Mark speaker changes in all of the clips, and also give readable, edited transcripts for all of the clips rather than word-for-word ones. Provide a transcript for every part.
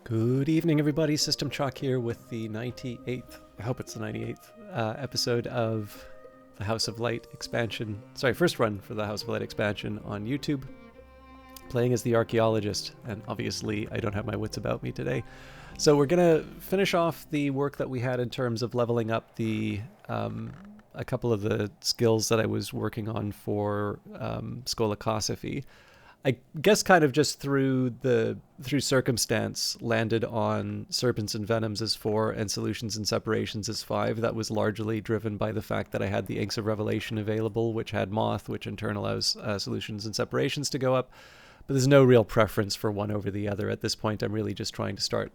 Speaker 1: Good evening, everybody. System Chalk here with the 98th, I hope it's the 98th episode of the House of Light expansion. Sorry, first run for the House of Light expansion on YouTube. Playing as the archaeologist, and obviously I don't have my wits about me today. So we're going to finish off the work that we had in terms of leveling up the a couple of the skills that I was working on for Skolakosophy. I guess kind of just through circumstance landed on Serpents and Venoms as 4 and Solutions and Separations as 5. That was largely driven by the fact that I had the Inks of Revelation available, which had Moth, which in turn allows Solutions and Separations to go up. But there's no real preference for one over the other. At this point, I'm really just trying to start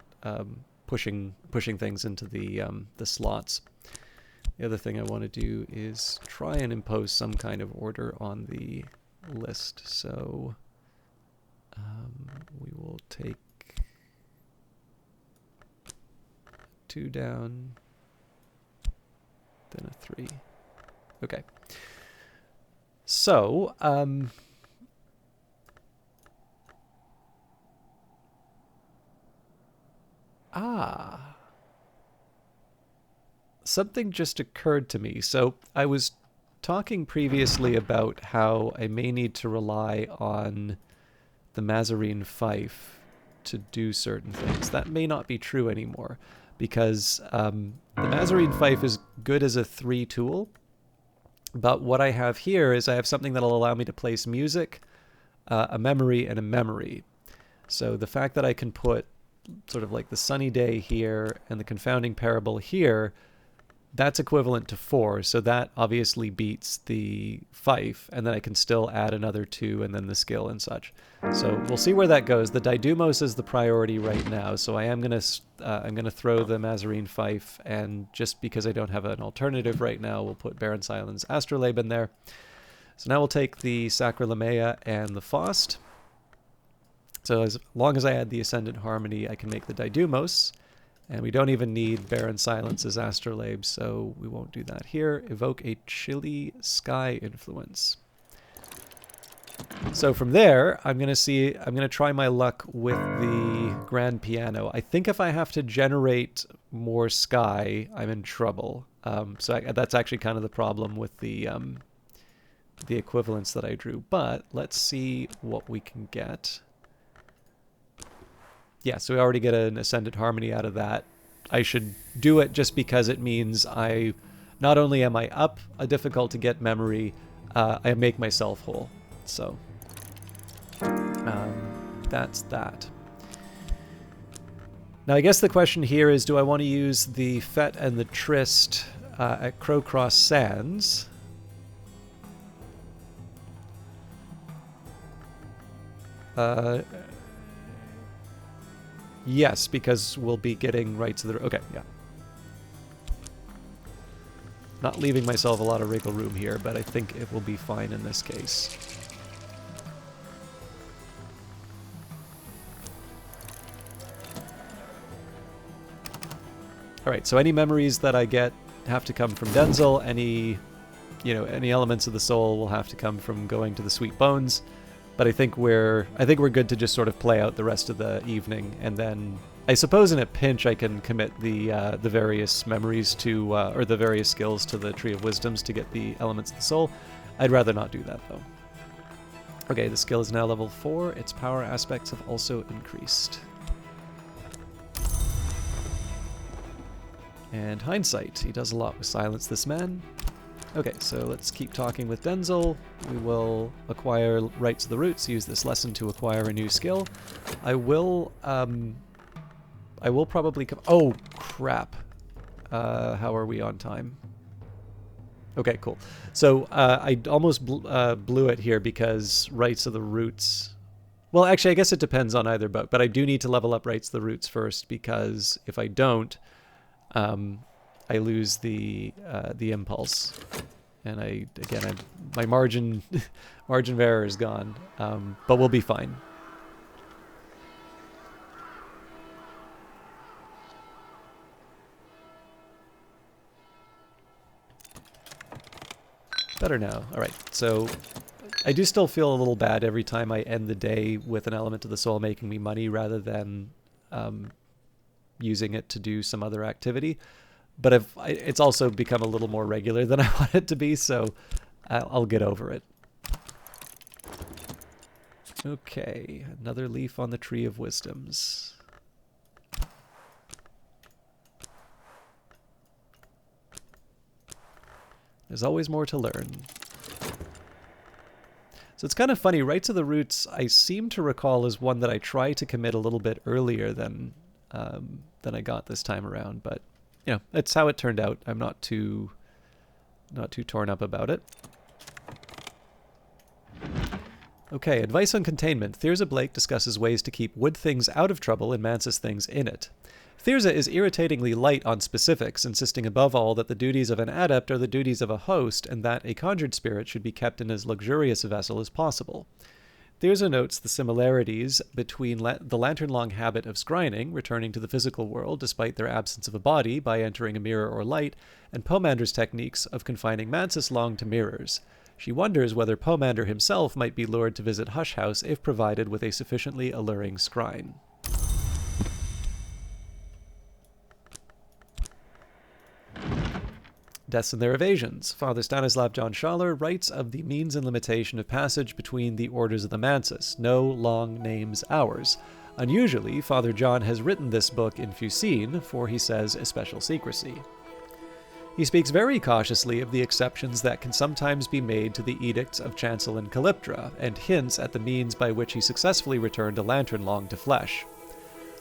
Speaker 1: pushing things into the slots. The other thing I want to do is try and impose some kind of order on the list. So we will take 2 down, then a 3. Okay. So, something just occurred to me. So I was talking previously about how I may need to rely on the Mazarine Fife to do certain things. That may not be true anymore, because the Mazarine Fife is good as a 3 tool, but what I have here is I have something that'll allow me to place music, a memory, and a memory. So the fact that I can put sort of like the Sunny Day here and the Confounding Parable here, that's equivalent to 4, so that obviously beats the Fife, and then I can still add another 2 and then the skill and such. So we'll see where that goes. The Didymos is the priority right now, so I'm gonna throw the Mazarine Fife, and just because I don't have an alternative right now, we'll put Baron Silence Astrolabe in there. So now we'll take the Sacralamea and the Faust. So as long as I add the Ascendant Harmony, I can make the Didymos. And we don't even need Baron Silence's Astrolabe, so we won't do that here. Evoke a chilly sky influence. So from there, I'm going to try my luck with the Grand Piano. I think if I have to generate more sky, I'm in trouble. That's actually kind of the problem with the equivalents that I drew. But let's see what we can get. Yeah, so we already get an Ascendant Harmony out of that. I should do it just because it means not only am I up a difficult to get memory, I make myself whole. So that's that. Now I guess the question here is, do I want to use the Fete and the Tryst at Crowcross Sands? Yes, because we'll be getting rights of the... Okay, yeah. Not leaving myself a lot of wriggle room here, but I think it will be fine in this case. Alright, so any memories that I get have to come from Denzel. Any elements of the soul will have to come from going to the Sweet Bones. But I think we're good to just sort of play out the rest of the evening, and then I suppose in a pinch I can commit the various memories to or the various skills to the Tree of Wisdoms to get the elements of the soul. I'd rather not do that though. Okay, the skill is now level 4. Its power aspects have also increased. And Hindsight. He does a lot with Silence This Man. Okay, so let's keep talking with Denzel. We will acquire Rights of the Roots, use this lesson to acquire a new skill. I will probably come... Oh, crap. How are we on time? Okay, cool. So I almost blew it here because Rights of the Roots... Well, actually, I guess it depends on either boat, but I do need to level up Rights of the Roots first, because if I don't... I lose the impulse, and my margin of error is gone, but we'll be fine. Better now. All right, so I do still feel a little bad every time I end the day with an element of the soul making me money rather than using it to do some other activity. But it's also become a little more regular than I want it to be, so I'll get over it. Okay, another leaf on the Tree of Wisdoms. There's always more to learn. So it's kind of funny, Rites of the Roots I seem to recall is one that I try to commit a little bit earlier than I got this time around, but you know, it's how it turned out. I'm not too torn up about it. Okay, advice on containment. Thyrza Blake discusses ways to keep wood things out of trouble and Mantis things in it. Thyrza is irritatingly light on specifics, insisting above all that the duties of an adept are the duties of a host, and that a conjured spirit should be kept in as luxurious a vessel as possible. Thyrza notes the similarities between the lantern-long habit of scrying, returning to the physical world despite their absence of a body by entering a mirror or light, and Pomander's techniques of confining Mantis long to mirrors. She wonders whether Pomander himself might be lured to visit Hush House if provided with a sufficiently alluring scrying. Deaths and their evasions. Father Stanislav John Schaller writes of the means and limitation of passage between the orders of the Mantis. No long names ours. Unusually, Father John has written this book in Fusine, for he says especial secrecy. He speaks very cautiously of the exceptions that can sometimes be made to the edicts of Chancel and Calyptra, and hints at the means by which he successfully returned a lantern long to flesh.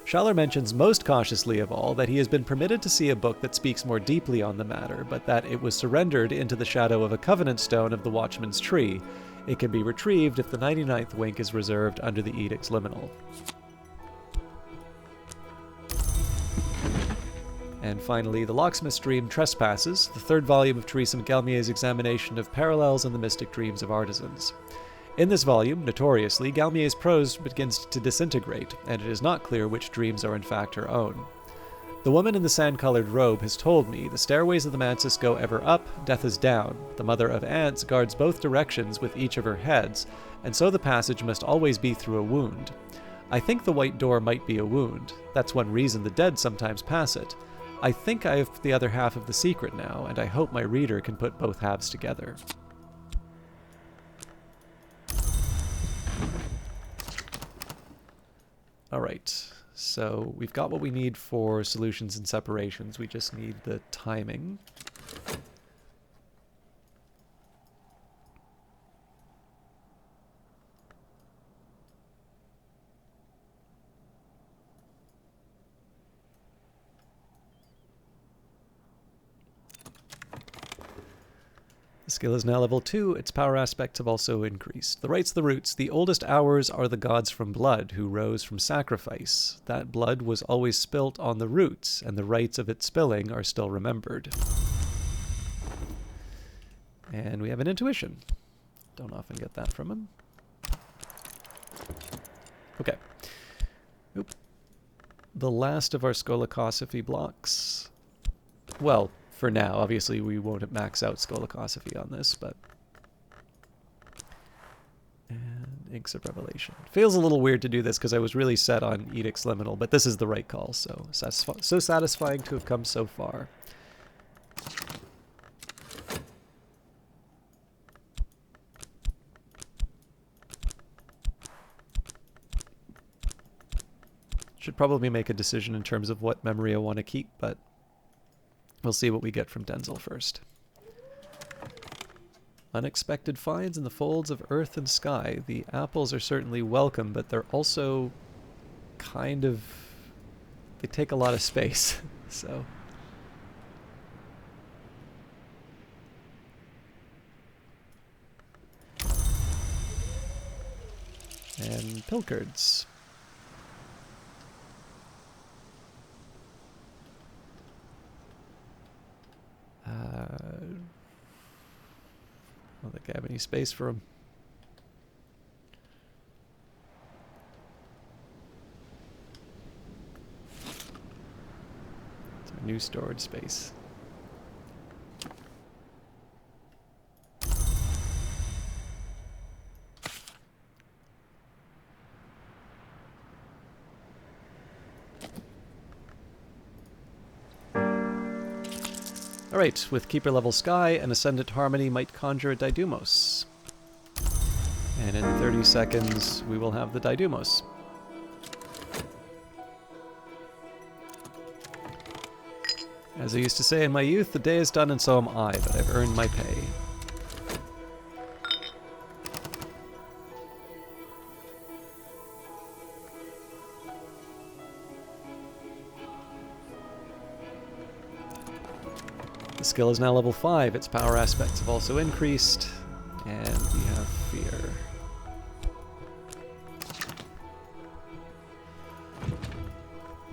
Speaker 1: Schaller mentions most cautiously of all that he has been permitted to see a book that speaks more deeply on the matter, but that it was surrendered into the shadow of a covenant stone of the Watchman's Tree. It can be retrieved if the 99th wink is reserved under the edict's liminal. And finally, The Locksmith's Dream Trespasses, the third volume of Theresa Galmier's examination of parallels in the mystic dreams of artisans. In this volume, notoriously, Galmier's prose begins to disintegrate, and it is not clear which dreams are in fact her own. The woman in the sand-colored robe has told me the stairways of the Mantis go ever up, death is down. The mother of ants guards both directions with each of her heads, and so the passage must always be through a wound. I think the white door might be a wound. That's one reason the dead sometimes pass it. I think I have the other half of the secret now, and I hope my reader can put both halves together. Alright, so we've got what we need for solutions and separations. We just need the timing. The skill is now level 2, its power aspects have also increased. The rites of the roots, the oldest hours are the gods from blood, who rose from sacrifice. That blood was always spilt on the roots, and the rites of its spilling are still remembered. And we have an intuition. Don't often get that from him. Okay. Oop. The last of our Skolakosophy blocks. Well, for now, obviously we won't max out Skolakosophy on this, but... And Inks of Revelation. Feels a little weird to do this because I was really set on Edict's Liminal, but this is the right call, so satisfying to have come so far. Should probably make a decision in terms of what memory I want to keep, but we'll see what we get from Denzel first. Unexpected finds in the folds of earth and sky. The apples are certainly welcome, but they're also kind of... they take a lot of space, so... And Pilchards. I don't think I have any space for them. It's our new storage space. Alright, with Keeper level Sky, an Ascendant Harmony might conjure a Didymos. And in 30 seconds, we will have the Didymos. As I used to say in my youth, the day is done and so am I, but I've earned my pay. The skill is now level 5, its power aspects have also increased, and we have Fear.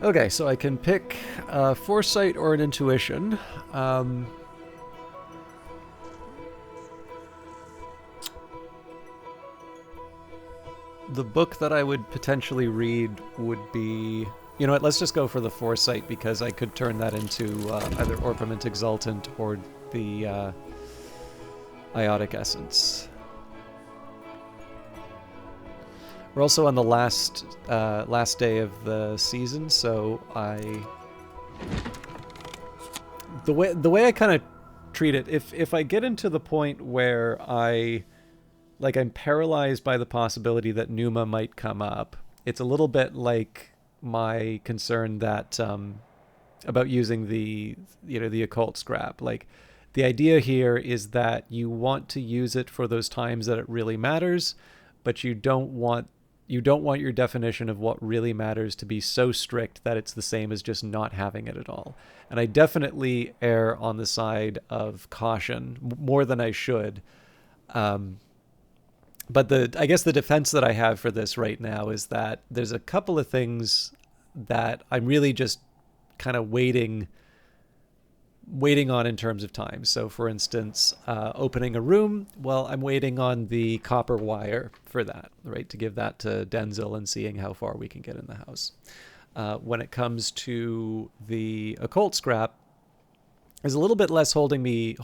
Speaker 1: Okay, so I can pick Foresight or an Intuition. The book that I would potentially read would be... You know what, let's just go for the Foresight, because I could turn that into either Orpiment Exultant or the Iotic Essence. We're also on the last day of the season, so the way I kind of treat it, if I get into the point where I'm paralyzed by the possibility that Numa might come up, it's a little bit like my concern that about using the occult scrap. Like, the idea here is that you want to use it for those times that it really matters, but you don't want your definition of what really matters to be so strict that it's the same as just not having it at all. And I definitely err on the side of caution more than I should. But I guess the defense that I have for this right now is that there's a couple of things that I'm really just kind of waiting on in terms of time. So for instance, opening a room, well, I'm waiting on the copper wire for that, right? To give that to Denzel and seeing how far we can get in the house. When it comes to the occult scrap, there's a little bit less holding me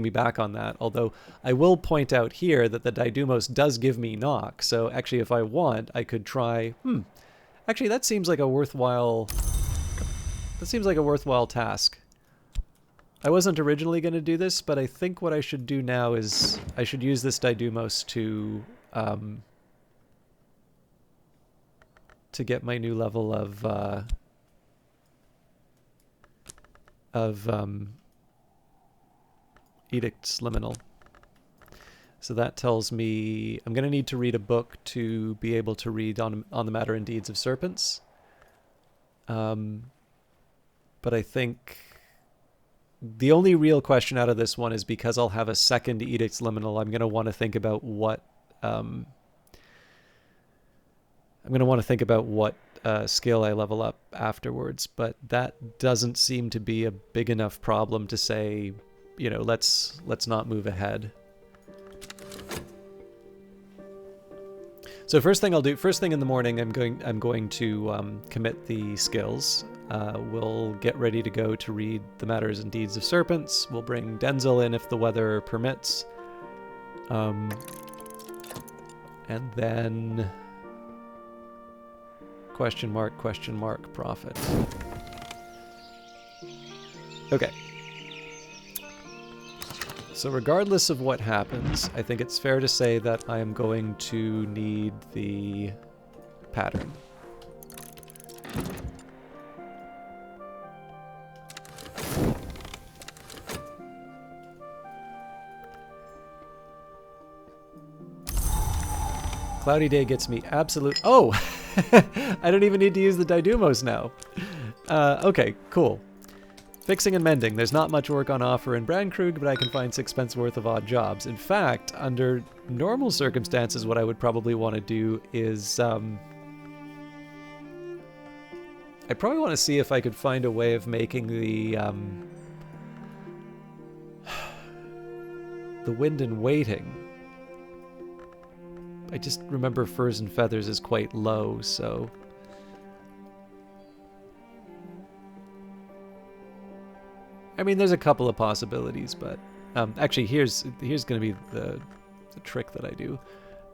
Speaker 1: back on that, although I will point out here that the Didymos does give me knock. So actually, if I want, I could try, actually that seems like a worthwhile task. I wasn't originally going to do this, but I think what I should do now is I should use this Didymos to get my new level of Edict's Liminal. So that tells me I'm going to need to read a book to be able to read on the matter and deeds of serpents. But I think the only real question out of this one is because I'll have a second Edict's Liminal, I'm going to want to think about what skill I level up afterwards. But that doesn't seem to be a big enough problem to say, let's not move ahead. So first thing in the morning, I'm going to commit the skills. We'll get ready to go to read the Matters and Deeds of Serpents. We'll bring Denzel in if the weather permits. And then... question mark, profit. Okay. So regardless of what happens, I think it's fair to say that I am going to need the pattern. Cloudy Day gets me absolute... Oh! I don't even need to use the Didymos now. Okay, cool. Fixing and mending. There's not much work on offer in Brandkrug, but I can find 6 pence worth of odd jobs. In fact, under normal circumstances, what I would probably want to do is... I probably want to see if I could find a way of making the wind and waiting. I just remember Furs and Feathers is quite low, so... I mean, there's a couple of possibilities, but... actually, here's going to be the trick that I do.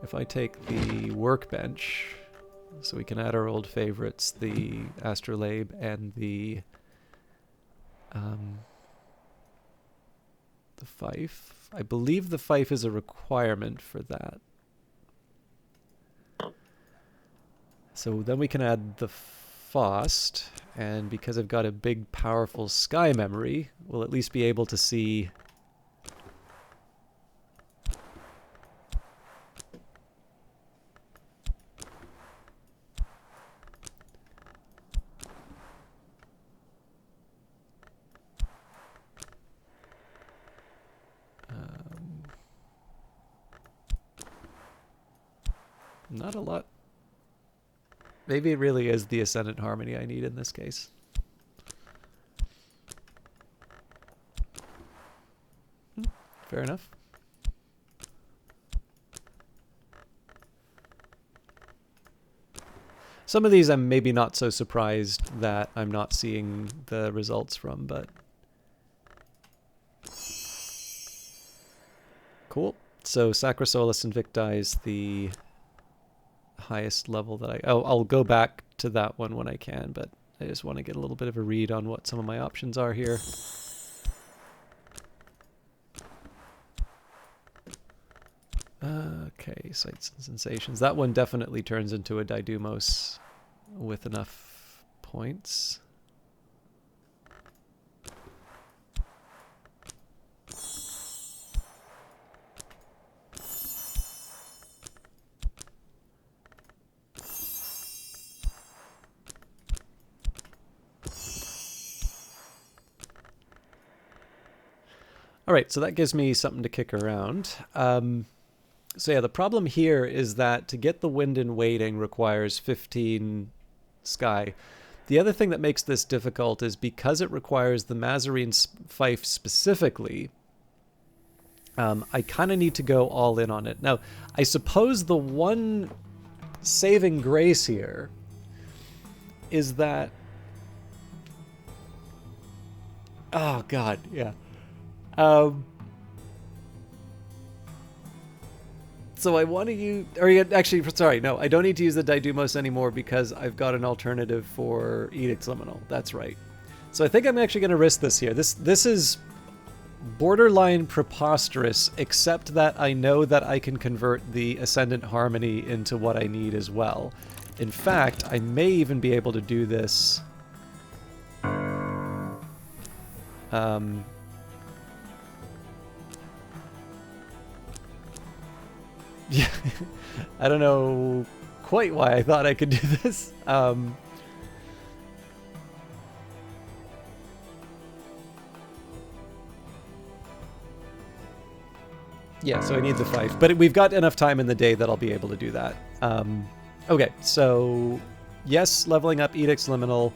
Speaker 1: If I take the workbench, so we can add our old favorites, the Astrolabe and the... the fife. I believe the fife is a requirement for that. So then we can add the Faust, and because I've got a big, powerful sky memory, we'll at least be able to see not a lot. Maybe it really is the Ascendant Harmony I need in this case. Fair enough. Some of these I'm maybe not so surprised that I'm not seeing the results from, but... Cool. So Sacra Solis Invicti is the highest level that I'll go back to that one when I can, but I just want to get a little bit of a read on what some of my options are here. Okay, Sights and Sensations. That one definitely turns into a Didymos with enough points. All right, so that gives me something to kick around. So yeah, the problem here is that to get the Wind in Waiting requires 15 sky. The other thing that makes this difficult is because it requires the Mazarine fife specifically, I kind of need to go all in on it. Now, I suppose the one saving grace here is that... Oh, God, yeah. So I want to use, or actually, sorry, no, I don't need to use the Didymos anymore because I've got an alternative for Edict's Liminal. That's right. So I think I'm actually going to risk this here. This is borderline preposterous, except that I know that I can convert the Ascendant Harmony into what I need as well. In fact, I may even be able to do this. Yeah, I don't know quite why I thought I could do this. Yeah, so I need the fife, but we've got enough time in the day that I'll be able to do that. Okay, so yes, leveling up Edict's Liminal.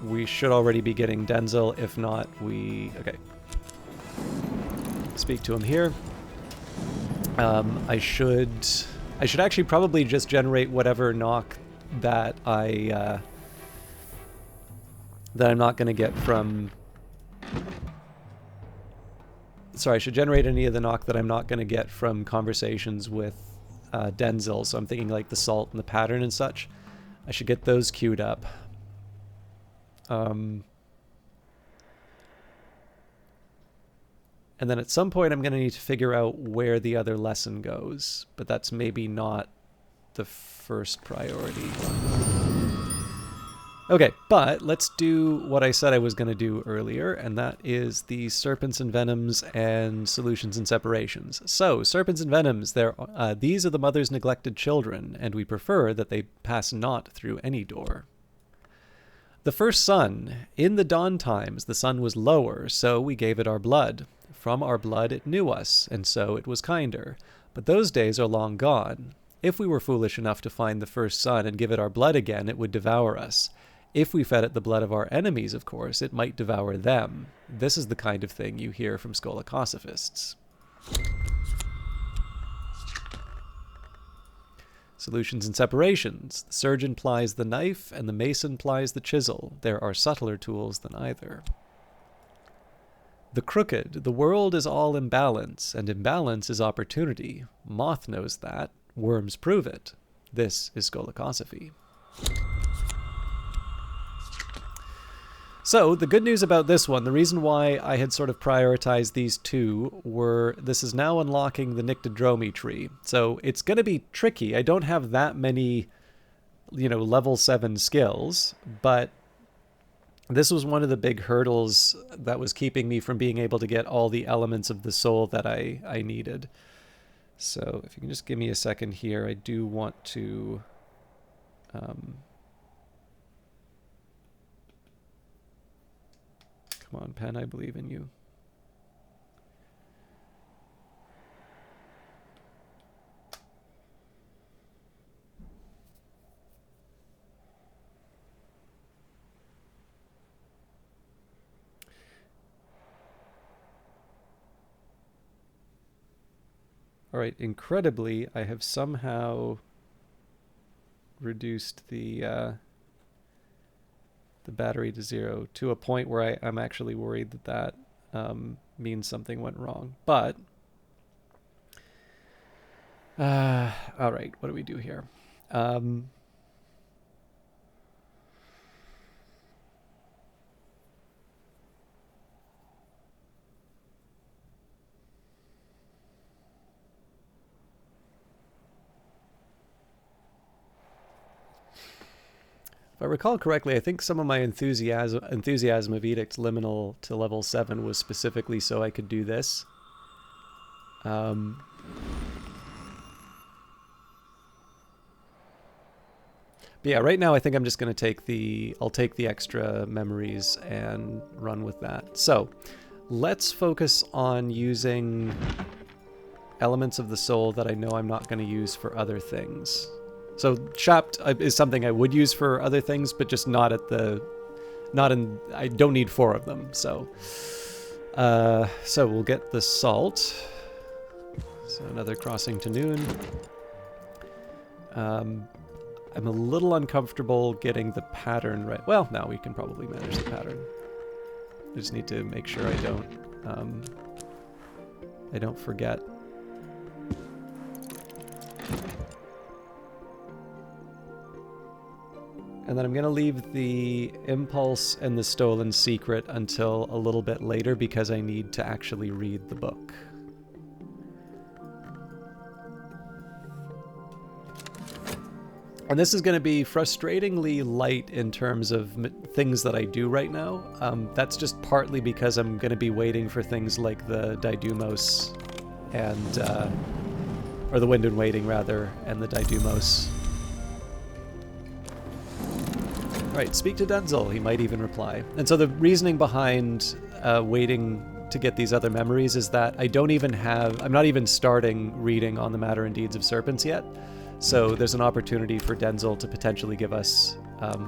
Speaker 1: We should already be getting Denzel. If not, okay. Speak to him here. I should actually probably just generate whatever knock that that I'm not going to get from... Sorry, I should generate any of the knock that I'm not going to get from conversations with Denzel. So I'm thinking like the salt and the pattern and such. I should get those queued up. And then at some point I'm going to need to figure out where the other lesson goes, but that's maybe not the first priority. Okay, but let's do what I said I was going to do earlier, and that is the Serpents and Venoms and Solutions and Separations. So, Serpents and Venoms, these are the mother's neglected children, and we prefer that they pass not through any door. The first sun. In the dawn times, the sun was lower, so we gave it our blood. From our blood it knew us, and so it was kinder. But those days are long gone. If we were foolish enough to find the first sun and give it our blood again, it would devour us. If we fed it the blood of our enemies, of course, it might devour them. This is the kind of thing you hear from scolocosophists. Solutions and separations. The surgeon plies the knife, and the mason plies the chisel. There are subtler tools than either. The crooked. The world is all imbalance, and imbalance is opportunity. Moth knows that. Worms prove it. This is scolocosophy. So the good news about this one, the reason why I had sort of prioritized these two were this is now unlocking the Nyctodromy tree. So it's going to be tricky. I don't have that many, level 7 skills, but this was one of the big hurdles that was keeping me from being able to get all the elements of the soul that I needed. So if you can just give me a second here, I do want to... Come on, pen, I believe in you. All right, incredibly, I have somehow reduced the battery to 0 to a point where I'm actually worried that means something went wrong. But, all right, what do we do here? If I recall correctly, I think some of my enthusiasm of Edict's Liminal to level 7 was specifically so I could do this. But yeah, right now I think I'm just going to I'll take the extra memories and run with that. So let's focus on using elements of the soul that I know I'm not going to use for other things. So Chapped is something I would use for other things, but just not in, I don't need 4 of them. So we'll get the salt. So another crossing to noon. I'm a little uncomfortable getting the pattern right. Well, now we can probably manage the pattern. I just need to make sure I don't forget. And then I'm going to leave the impulse and the stolen secret until a little bit later because I need to actually read the book. And this is going to be frustratingly light in terms of things that I do right now. That's just partly because I'm going to be waiting for things like the Didymos and... or the Wind and Waiting, rather, and the Didymos. Right, speak to Denzel. He might even reply. And so the reasoning behind waiting to get these other memories is that I'm not even starting reading on the Matter and Deeds of Serpents yet. So there's an opportunity for Denzel to potentially give us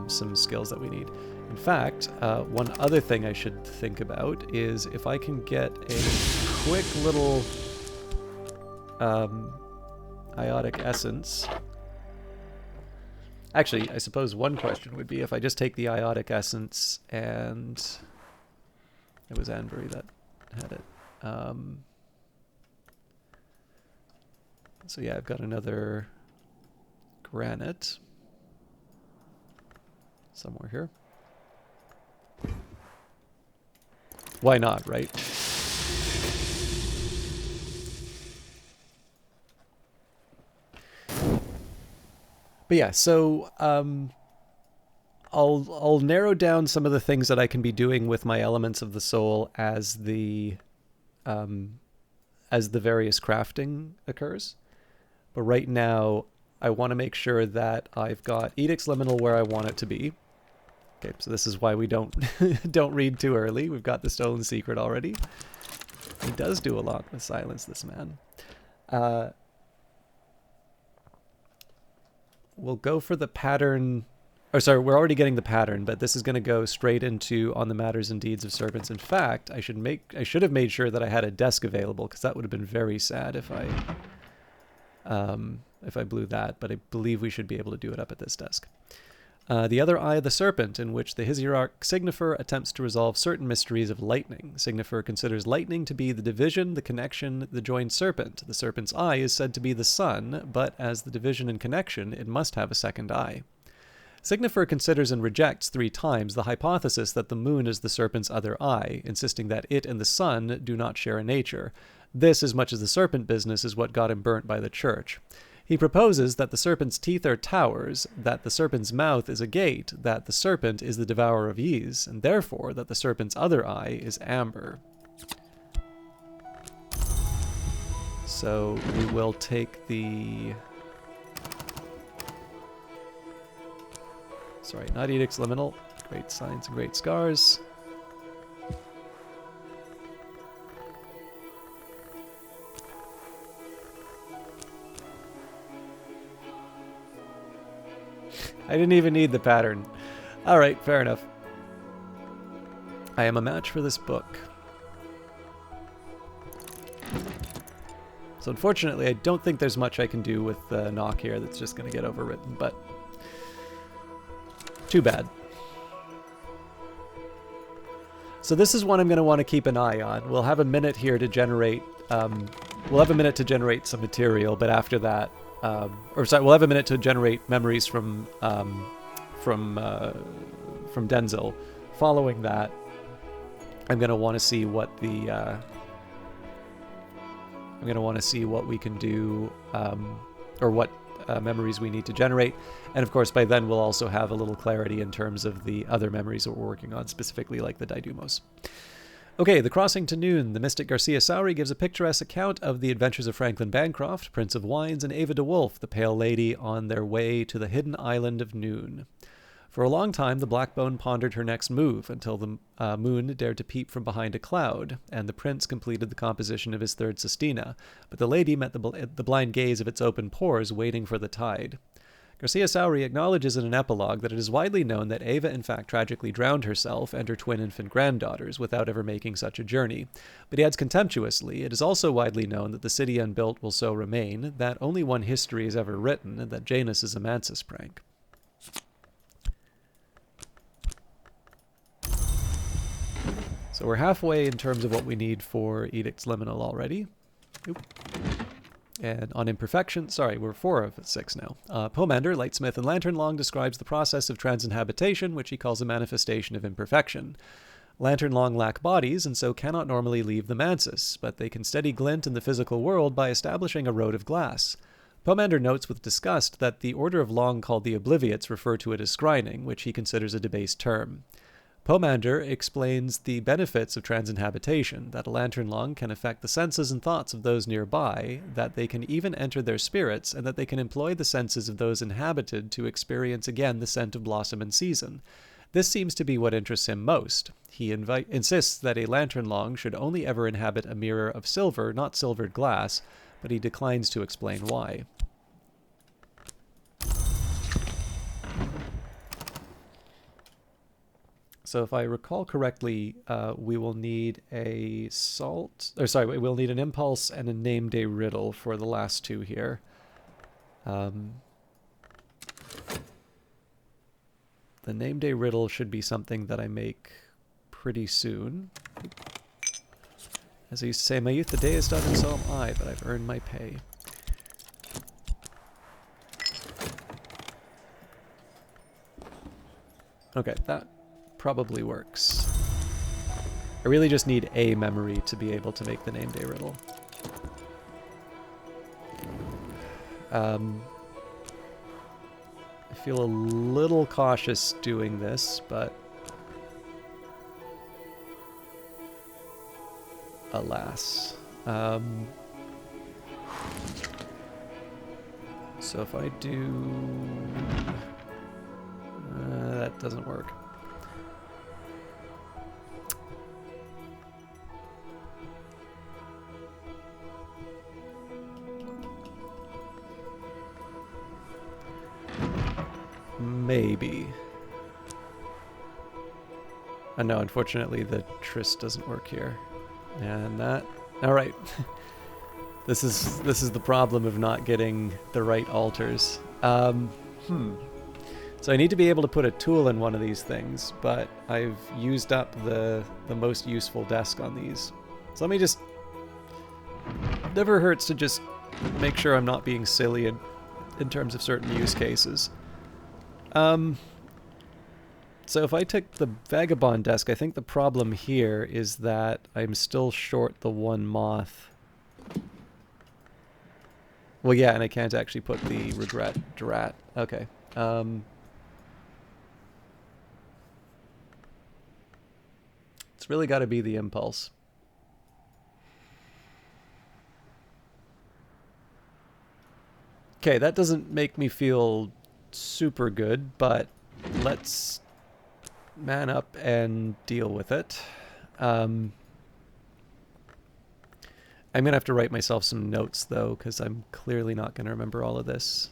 Speaker 1: some skills that we need. In fact, one other thing I should think about is if I can get a quick little iotic essence. Actually, I suppose one question would be if I just take the iotic essence and... It was Anbury that had it. So yeah, I've got another granite somewhere here. Why not, right? But yeah, so I'll narrow down some of the things that I can be doing with my elements of the soul as the various crafting occurs. But right now, I want to make sure that I've got Edict's Liminal where I want it to be. Okay, so this is why we don't don't read too early. We've got the Stolen Secret already. He does do a lot with silence, this man. We'll go for the pattern, or sorry, we're already getting the pattern, but this is going to go straight into On the Matters and Deeds of Serpents. In fact, I should have made sure that I had a desk available, because that would have been very sad if I blew that, but I believe we should be able to do it up at this desk. The Other Eye of the Serpent, in which the Hesiarch Signifer attempts to resolve certain mysteries of lightning. Signifer considers lightning to be the division, the connection, the joined serpent. The serpent's eye is said to be the sun, but as the division and connection, it must have a second eye. Signifer considers and rejects 3 times the hypothesis that the moon is the serpent's other eye, insisting that it and the sun do not share a nature. This, as much as the serpent business, is what got him burnt by the church. He proposes that the serpent's teeth are towers, that the serpent's mouth is a gate, that the serpent is the devourer of Ys, and therefore that the serpent's other eye is amber. So we will take the... Sorry, not edicts liminal. Great signs and great scars. I didn't even need the pattern. Alright, fair enough. I am a match for this book. So unfortunately, I don't think there's much I can do with the knock here that's just going to get overwritten, but too bad. So this is one I'm going to want to keep an eye on. We'll have a minute here to generate, we'll have a minute to generate some material, but after that, we'll have a minute to generate memories from Denzel. Following that, I'm going to want to see what the, I'm going to want to see what we can do, or what memories we need to generate. And of course, by then we'll also have a little clarity in terms of the other memories that we're working on, specifically like the Daidumos. Okay, The Crossing to Noon. The mystic Garcia Sowry gives a picturesque account of the adventures of Franklin Bancroft, Prince of Wines, and Ava de Wolf, the Pale Lady, on their way to the hidden island of Noon. For a long time, the Blackbone pondered her next move, until the moon dared to peep from behind a cloud, and the prince completed the composition of his third sestina, but the lady met the blind gaze of its open pores, waiting for the tide. Garcia Sowry acknowledges in an epilogue that it is widely known that Ava in fact tragically drowned herself and her twin infant granddaughters without ever making such a journey. But he adds contemptuously, it is also widely known that the city unbuilt will so remain, that only one history is ever written, and that Janus is a Mansus prank. So we're halfway in terms of what we need for Edicts Liminal already. Oop. And on imperfection, sorry, we're 4 of 6 now. Pomander, Lightsmith, and Lanternlong describes the process of transinhabitation, which he calls a manifestation of imperfection. Lanternlong lack bodies, and so cannot normally leave the Mansus, but they can steady glint in the physical world by establishing a road of glass. Pomander notes with disgust that the Order of Long called the Obliviates refer to it as scrying, which he considers a debased term. Pomander explains the benefits of transinhabitation, that a Lanternlong can affect the senses and thoughts of those nearby, that they can even enter their spirits, and that they can employ the senses of those inhabited to experience again the scent of blossom and season. This seems to be what interests him most. He insists that a Lanternlong should only ever inhabit a mirror of silver, not silvered glass, but he declines to explain why. So if I recall correctly, we will need a we'll need an impulse and a name day riddle for the last 2 here. The name day riddle should be something that I make pretty soon. As I used to say, my youth the day is done and so am I, but I've earned my pay. Okay, that probably works. I really just need a memory to be able to make the name day riddle. I feel a little cautious doing this, but alas. So if I do... that doesn't work. Maybe. No, unfortunately the tryst doesn't work here. And that... Alright. This is the problem of not getting the right altars. So I need to be able to put a tool in one of these things, but I've used up the most useful desk on these. So let me just... Never hurts to just make sure I'm not being silly in terms of certain use cases. So if I take the Vagabond desk, I think the problem here is that I'm still short the one moth. Well, yeah, and I can't actually put the regret drat. Okay. It's really got to be the impulse. Okay, that doesn't make me feel super good, but let's man up and deal with it. I'm going to have to write myself some notes, though, because I'm clearly not going to remember all of this.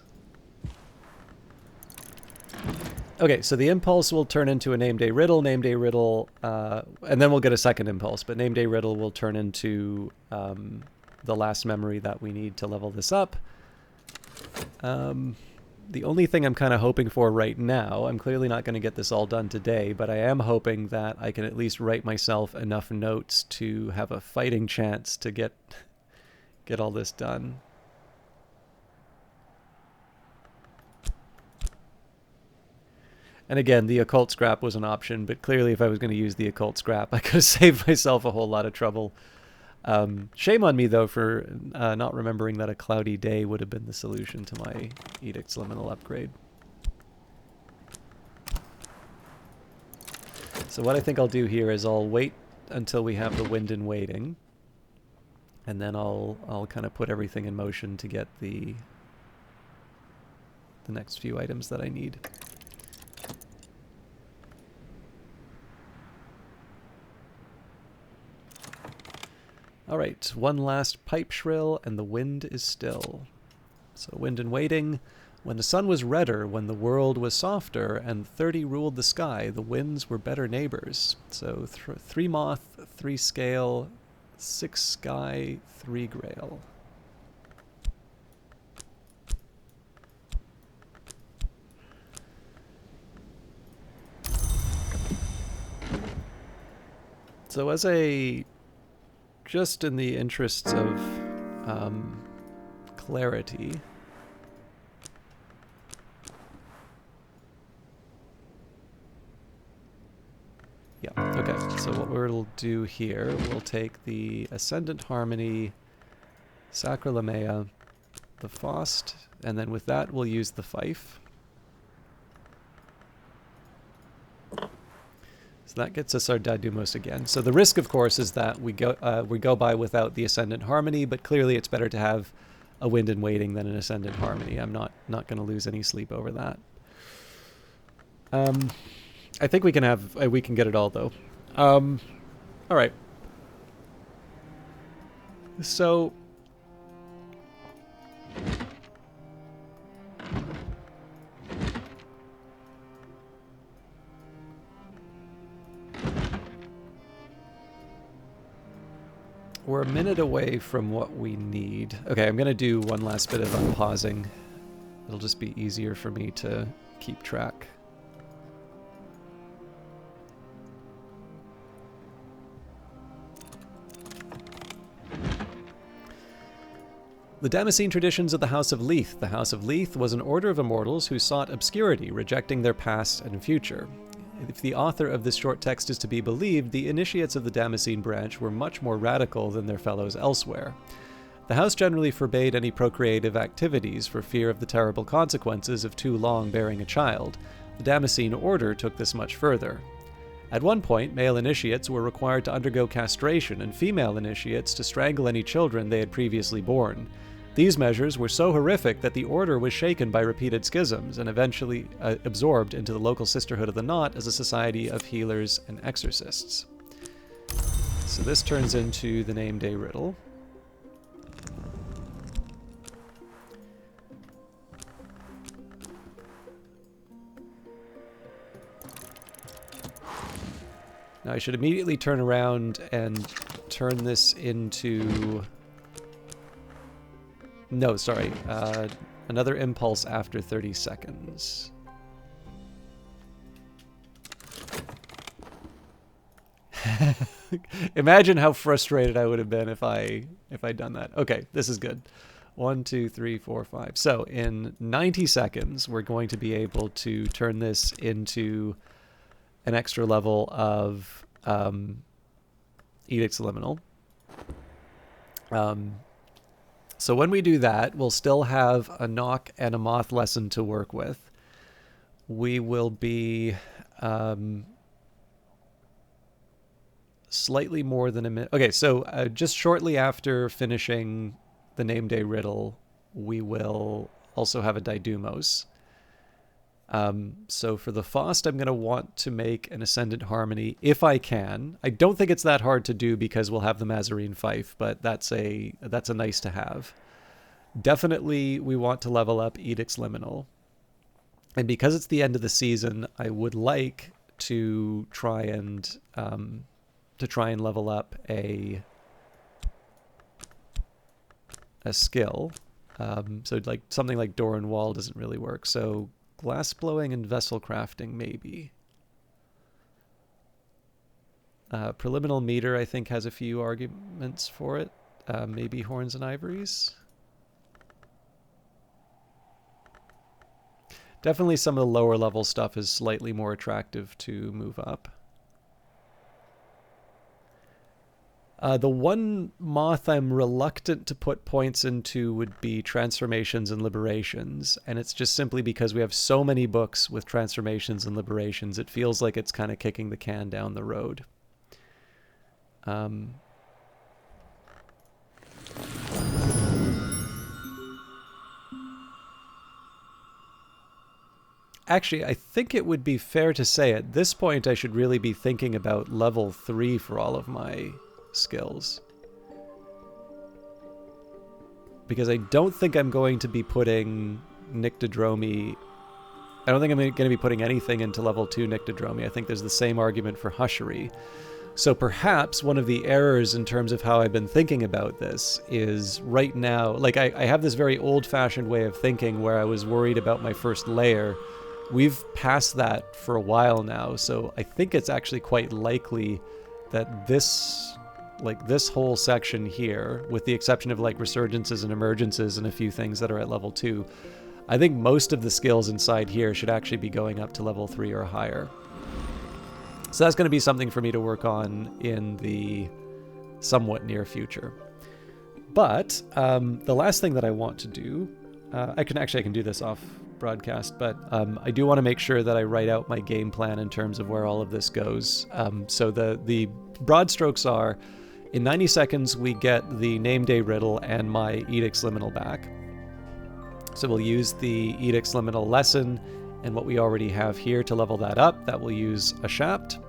Speaker 1: Okay, so the impulse will turn into a named a riddle. Named a riddle, and then we'll get a second impulse, but named a riddle will turn into the last memory that we need to level this up. The only thing I'm kind of hoping for right now, I'm clearly not going to get this all done today, but I am hoping that I can at least write myself enough notes to have a fighting chance to get all this done. And again, the occult scrap was an option, but clearly if I was going to use the occult scrap, I could have saved myself a whole lot of trouble. Shame on me, though, for not remembering that a cloudy day would have been the solution to my Edict's Liminal upgrade. So what I think I'll do here is I'll wait until we have the wind in waiting, and then I'll kind of put everything in motion to get the next few items that I need. All right, one last pipe shrill, and the wind is still. So wind and waiting. When the sun was redder, when the world was softer, and 30 ruled the sky, the winds were better neighbors. So 3 moth, 3 scale, 6 sky, 3 grail. So as a... just in the interests of clarity, yeah, okay, so what we'll do here, we'll take the Ascendant Harmony, Sacralamea, the Faust, and then with that we'll use the Fife. So that gets us our Dadumos again. So the risk, of course, is that we go by without the Ascendant Harmony, but clearly it's better to have a Wind and Waiting than an Ascendant Harmony. I'm not going to lose any sleep over that. I think we can get it all, though. All right. So... we're a minute away from what we need. Okay, I'm going to do one last bit of unpausing. It'll just be easier for me to keep track. The Damascene traditions of the House of Leith. The House of Leith was an order of immortals who sought obscurity, rejecting their past and future. If the author of this short text is to be believed, the initiates of the Damascene branch were much more radical than their fellows elsewhere. The house generally forbade any procreative activities for fear of the terrible consequences of too long bearing a child. The Damascene order took this much further. At one point, male initiates were required to undergo castration and female initiates to strangle any children they had previously borne. These measures were so horrific that the order was shaken by repeated schisms and eventually absorbed into the local Sisterhood of the Knot as a society of healers and exorcists. So this turns into the Name Day Riddle. Now I should immediately turn around and turn this into... No, sorry. Another impulse after 30 seconds. Imagine how frustrated I would have been if I'd done that. Okay, this is good. 1, 2, 3, 4, 5. So in 90 seconds, we're going to be able to turn this into an extra level of Edict's Liminal. So when we do that, we'll still have a knock and a moth lesson to work with. We will be slightly more than a minute. Okay, so just shortly after finishing the name day riddle, we will also have a Didumos. So for the Faust, I'm going to want to make an Ascendant Harmony if I can. I don't think it's that hard to do because we'll have the Mazarine Fife, but that's a nice to have. Definitely we want to level up Edict's Liminal. And because it's the end of the season, I would like to try and level up a skill. So like something like Door and Wall doesn't really work. So glass blowing and vessel crafting, maybe. Preliminal meter, I think, has a few arguments for it. Maybe Horns and Ivories. Definitely some of the lower level stuff is slightly more attractive to move up. The one moth I'm reluctant to put points into would be Transformations and Liberations, and it's just simply because we have so many books with Transformations and Liberations, it feels like it's kind of kicking the can down the road. Actually, I think it would be fair to say at this point I should really be thinking about level 3 for all of my skills. Because I don't think I'm going to be putting Nyctodromy... I don't think I'm going to be putting anything into level 2 Nyctodromy. I think there's the same argument for Hushery. So perhaps one of the errors in terms of how I've been thinking about this is right now... Like, I have this very old-fashioned way of thinking where I was worried about my first layer. We've passed that for a while now, so I think it's actually quite likely that this whole section here, with the exception of like resurgences and emergences and a few things that are at level 2, I think most of the skills inside here should actually be going up to level 3 or higher. So that's going to be something for me to work on in the somewhat near future. But the last thing that I want to do, I can do this off broadcast, but I do want to make sure that I write out my game plan in terms of where all of this goes. So the broad strokes are, in 90 seconds we get the name day riddle and my Edict's Liminal back. So we'll use the Edict's Liminal lesson and what we already have here to level that up. That will use a Shapt.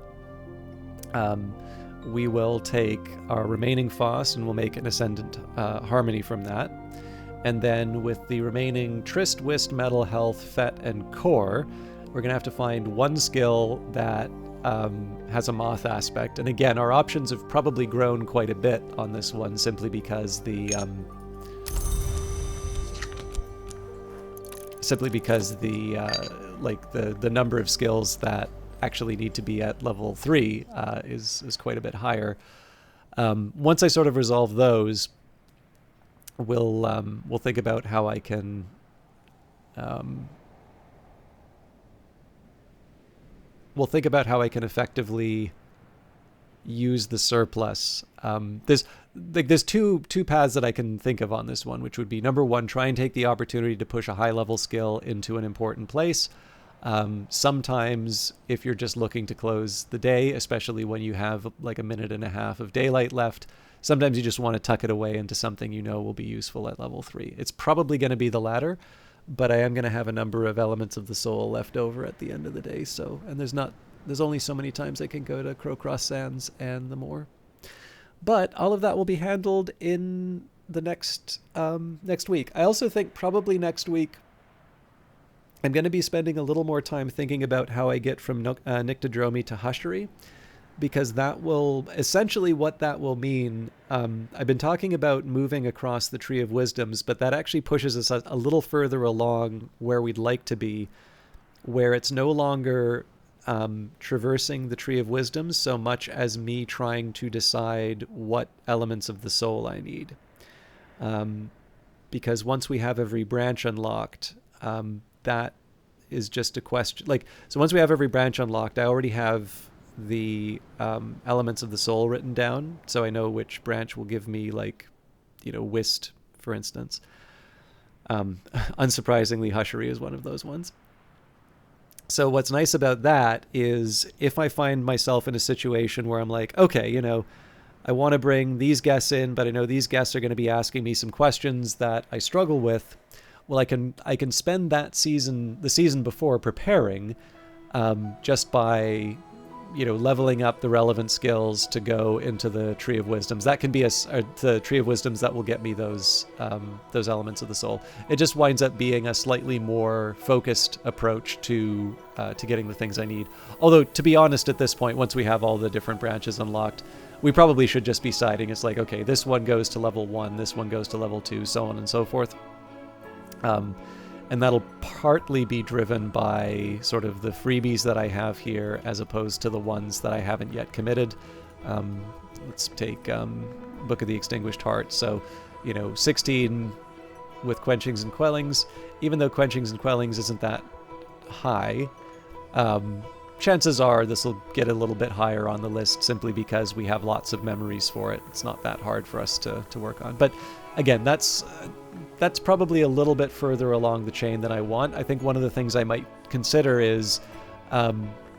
Speaker 1: We will take our remaining Faust and we'll make an Ascendant Harmony from that. And then with the remaining Trist, Whist, Metal, Health, Fet, and Core, we're going to have to find one skill that has a moth aspect. And again, our options have probably grown quite a bit on this one, simply because the number of skills that actually need to be at level 3 is quite a bit higher. Once I sort of resolve those, we'll think about how I can effectively use the surplus. There's two paths that I can think of on this one, which would be, number one, try and take the opportunity to push a high level skill into an important place. Sometimes if you're just looking to close the day, especially when you have like a minute and a half of daylight left, sometimes you just want to tuck it away into something you know will be useful at level 3. It's probably going to be the latter, but I am going to have a number of elements of the soul left over at the end of the day. So, and there's only so many times I can go to Crowcross Sands and the more. But all of that will be handled in the next week. I also think probably next week I'm going to be spending a little more time thinking about how I get from Nyctodromy to Hushery, because that will essentially, what that will mean. I've been talking about moving across the Tree of Wisdoms, but that actually pushes us a little further along where we'd like to be, where it's no longer traversing the Tree of Wisdoms so much as me trying to decide what elements of the soul I need. because once we have every branch unlocked, that is just a question. Like, so once we have every branch unlocked, I already have the elements of the soul written down, so I know which branch will give me, like, whist, for instance. Unsurprisingly, hushery is one of those ones. So what's nice about that is if I find myself in a situation where I'm like, okay, I want to bring these guests in, but I know these guests are going to be asking me some questions that I struggle with. Well, I can spend the season before preparing, just by leveling up the relevant skills to go into the Tree of Wisdoms. That can be the Tree of Wisdoms that will get me those elements of the soul. It just winds up being a slightly more focused approach to getting the things I need. Although, to be honest, at this point, once we have all the different branches unlocked, we probably should just be siding. It's like, okay, this one goes to level 1, this one goes to level 2, so on and so forth. And that'll partly be driven by sort of the freebies that I have here as opposed to the ones that I haven't yet committed. Let's take Book of the Extinguished Heart. So, 16 with Quenchings and Quellings. Even though Quenchings and Quellings isn't that high, chances are this will get a little bit higher on the list simply because we have lots of memories for it. It's not that hard for us to work on. But again, that's probably a little bit further along the chain than I want. I think one of the things I might consider is I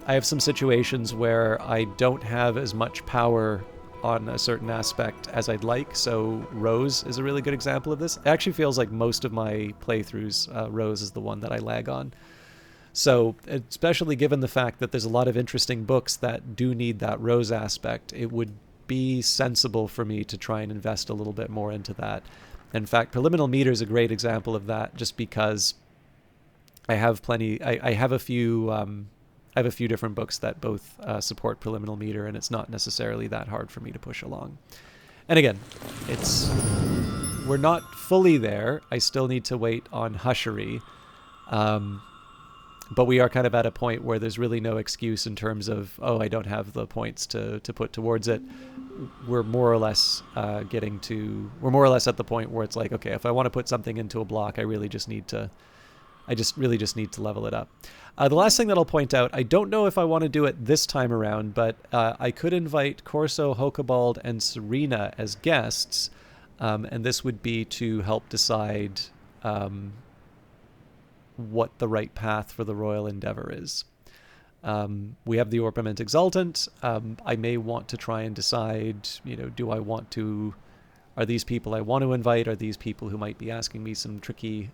Speaker 1: have some situations where I don't have as much power on a certain aspect as I'd like. So Rose is a really good example of this. It actually feels like most of my playthroughs, Rose is the one that I lag on. So especially given the fact that there's a lot of interesting books that do need that Rose aspect, it would be sensible for me to try and invest a little bit more into that. In fact, Preliminal Meter is a great example of that, just because I have I have a few different books that both support Preliminal Meter, and it's not necessarily that hard for me to push along. And again, we're not fully there. I still need to wait on Hushery. But we are kind of at a point where there's really no excuse in terms of, oh, I don't have the points to put towards it. We're more or less at the point where it's like, okay, if I want to put something into a block, I really just need to level it up. The last thing that I'll point out, I don't know if I want to do it this time around, but I could invite Corso, Hokabald, and Serena as guests, and this would be to help decide what the right path for the Royal Endeavor is. We have the Orpiment Exultant. I may want to try and decide, are these people I want to invite? Are these people who might be asking me some tricky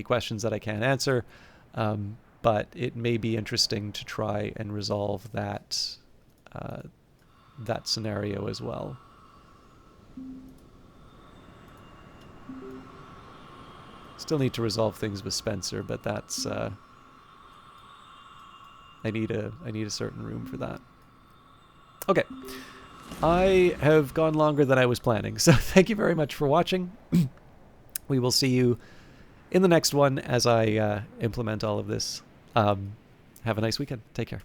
Speaker 1: questions that I can't answer? But it may be interesting to try and resolve that scenario as well. Still need to resolve things with Spencer, but that's I need a certain room for that. Okay, I have gone longer than I was planning, so thank you very much for watching. We will see you in the next one as I implement all of this. Have a nice weekend. Take care.